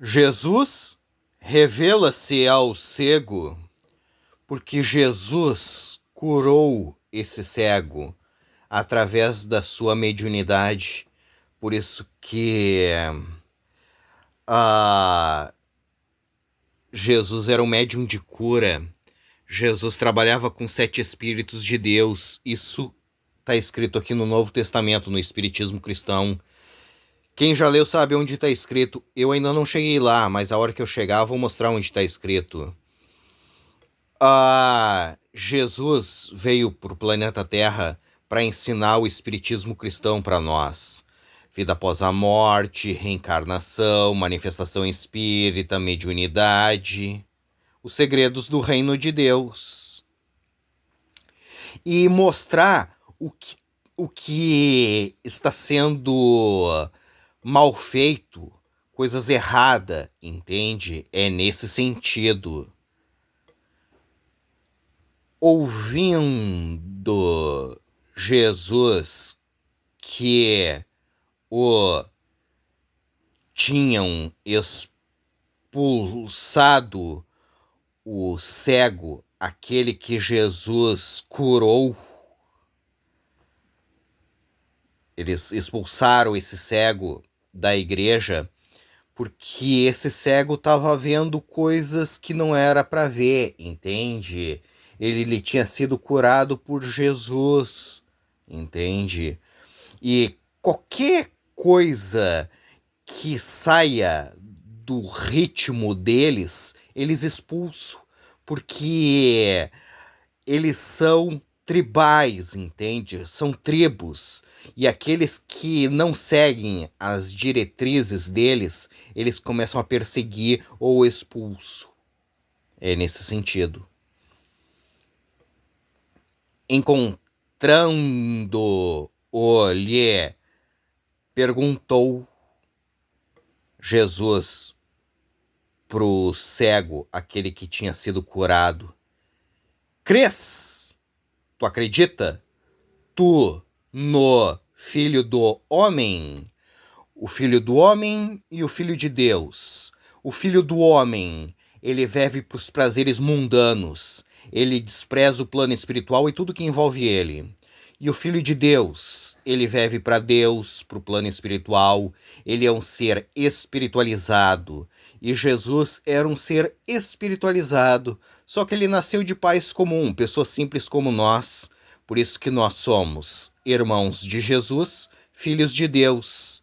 Jesus revela-se ao cego porque Jesus curou esse cego através da sua mediunidade. Por isso que Jesus era um médium de cura. Jesus trabalhava com 7 Espíritos de Deus. Isso está escrito aqui no Novo Testamento, no Espiritismo Cristão. Quem já leu sabe onde está escrito. Eu ainda não cheguei lá, mas a hora que eu chegar, vou mostrar onde está escrito. Jesus veio para o planeta Terra para ensinar o Espiritismo Cristão para nós. Vida após a morte, reencarnação, manifestação espírita, mediunidade, os segredos do reino de Deus. E mostrar o que está sendo mal feito, coisas erradas, entende? É nesse sentido. Ouvindo Jesus que o tinham expulsado o cego, aquele que Jesus curou, eles expulsaram esse cego da igreja porque esse cego estava vendo coisas que não era para ver, entende? Ele tinha sido curado por Jesus, entende? E qualquer coisa que saia do ritmo deles, eles expulsam, porque eles são tribais, entende? São tribos. E aqueles que não seguem as diretrizes deles, eles começam a perseguir ou expulso. É nesse sentido. Encontrando-o-lhe, perguntou Jesus pro cego, aquele que tinha sido curado: crês? Tu acredita? Tu no Filho do Homem? O Filho do Homem e o Filho de Deus. O Filho do Homem, ele vive para os prazeres mundanos. Ele despreza o plano espiritual e tudo que envolve ele. E o Filho de Deus, ele vive para Deus, para o plano espiritual. Ele é um ser espiritualizado. E Jesus era um ser espiritualizado. Só que ele nasceu de pais comum, pessoas simples como nós. Por isso que nós somos irmãos de Jesus, filhos de Deus.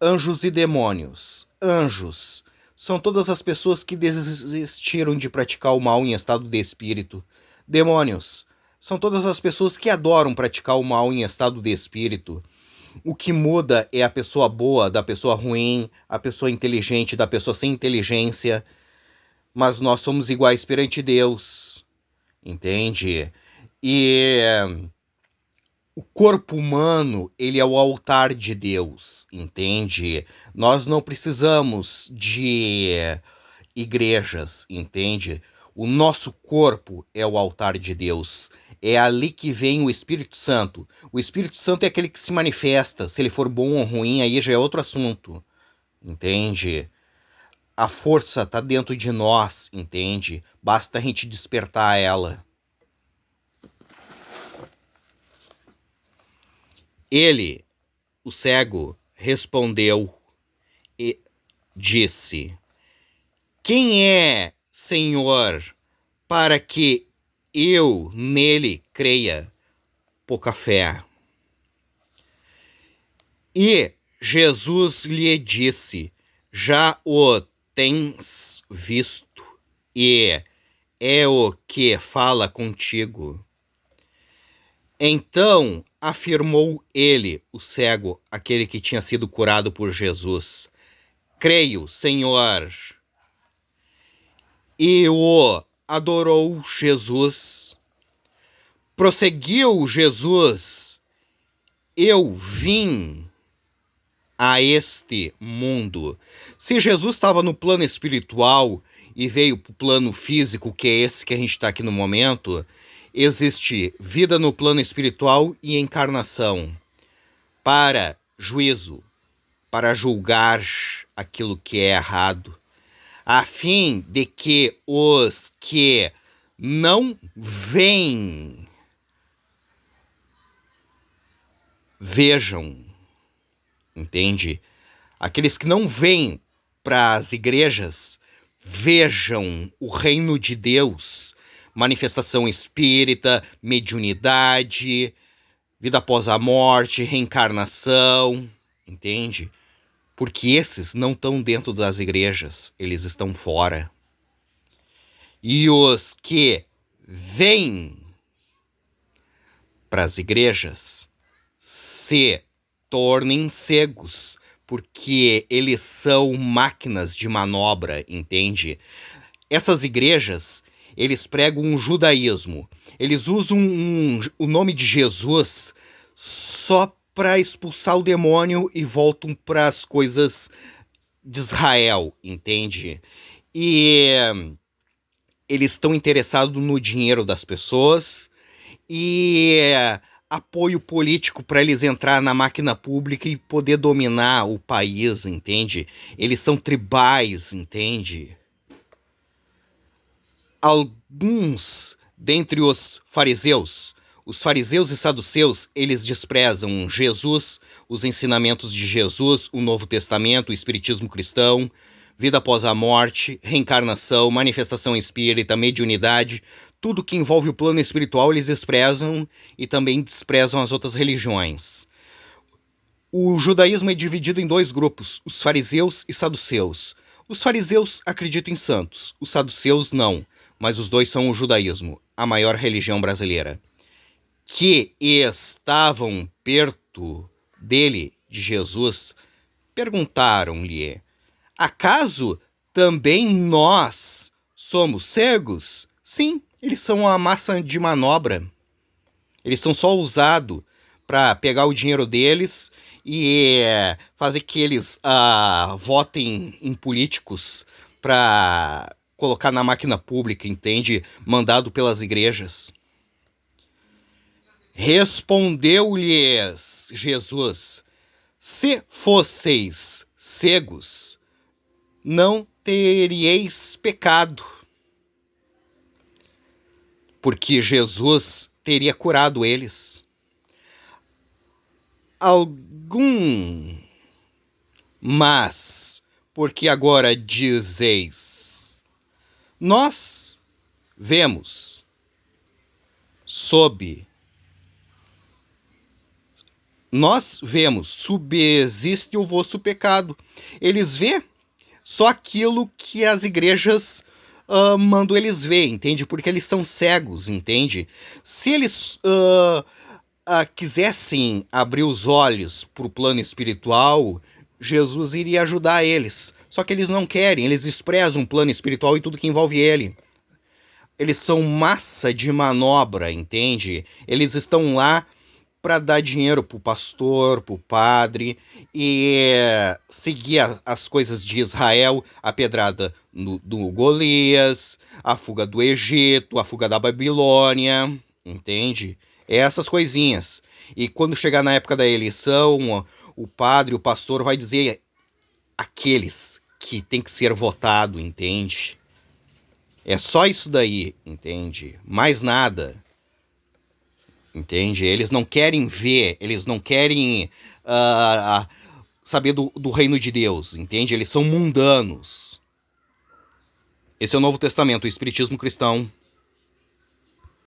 Anjos e demônios. Anjos são todas as pessoas que desistiram de praticar o mal em estado de espírito. Demônios são todas as pessoas que adoram praticar o mal em estado de espírito. O que muda é a pessoa boa da pessoa ruim, a pessoa inteligente da pessoa sem inteligência. Mas nós somos iguais perante Deus. Entende? E o corpo humano, ele é o altar de Deus, entende? Nós não precisamos de igrejas, entende? O nosso corpo é o altar de Deus. É ali que vem o Espírito Santo. O Espírito Santo é aquele que se manifesta. Se ele for bom ou ruim, aí já é outro assunto, entende? A força está dentro de nós, entende? Basta a gente despertar ela. Ele, o cego, respondeu e disse: quem é, Senhor, para que eu nele creia? Pouca fé. E Jesus lhe disse: já o tens visto, e é o que fala contigo. Então afirmou ele, o cego, aquele que tinha sido curado por Jesus: creio, Senhor. E o adorou Jesus. Prosseguiu Jesus: eu vim a este mundo. Se Jesus estava no plano espiritual e veio para o plano físico, que é esse que a gente está aqui no momento, existe vida no plano espiritual e encarnação para juízo. para julgar aquilo que é errado, a fim de que os que não veem vejam, entende? Aqueles que não vêm para as igrejas vejam o reino de Deus, manifestação espírita, mediunidade, vida após a morte, reencarnação, entende? Porque esses não estão dentro das igrejas, eles estão fora. E os que vêm para as igrejas se tornem cegos, porque eles são máquinas de manobra, entende? Essas igrejas, eles pregam um judaísmo. Eles usam o nome de Jesus só para expulsar o demônio e voltam para as coisas de Israel, entende? E eles estão interessados no dinheiro das pessoas e apoio político para eles entrar na máquina pública e poder dominar o país, entende? Eles são tribais, entende? Alguns dentre os fariseus e saduceus, eles desprezam Jesus, os ensinamentos de Jesus, o Novo Testamento, o Espiritismo cristão, vida após a morte, reencarnação, manifestação espírita, mediunidade, tudo que envolve o plano espiritual eles desprezam e também desprezam as outras religiões. O judaísmo é dividido em dois grupos, os fariseus e saduceus. Os fariseus acreditam em santos, os saduceus não, mas os dois são o judaísmo, a maior religião brasileira. Que estavam perto dele, de Jesus, perguntaram-lhe: acaso também nós somos cegos? Sim, eles são uma massa de manobra. Eles são só usados para pegar o dinheiro deles e fazer que eles votem em políticos para colocar na máquina pública, entende? Mandado pelas igrejas. Respondeu-lhes Jesus: se fosseis cegos, não teríeis pecado. Porque Jesus teria curado eles. Mas, porque agora dizeis, nós vemos subsiste o vosso pecado. Eles vê só aquilo que as igrejas mandam eles ver, entende? Porque eles são cegos, entende? Se eles quisessem abrir os olhos para o plano espiritual, Jesus iria ajudar eles. Só que eles não querem, eles desprezam o plano espiritual e tudo que envolve ele. Eles são massa de manobra, entende? Eles estão lá para dar dinheiro pro pastor, pro padre e seguir as coisas de Israel, a pedrada do Golias, a fuga do Egito, a fuga da Babilônia, entende? Essas coisinhas. E quando chegar na época da eleição, o padre, o pastor vai dizer aqueles que tem que ser votado, entende? É só isso daí, entende? Mais nada. Entende? Eles não querem ver, eles não querem saber do reino de Deus, entende? Eles são mundanos. Esse é o Novo Testamento, o Espiritismo cristão.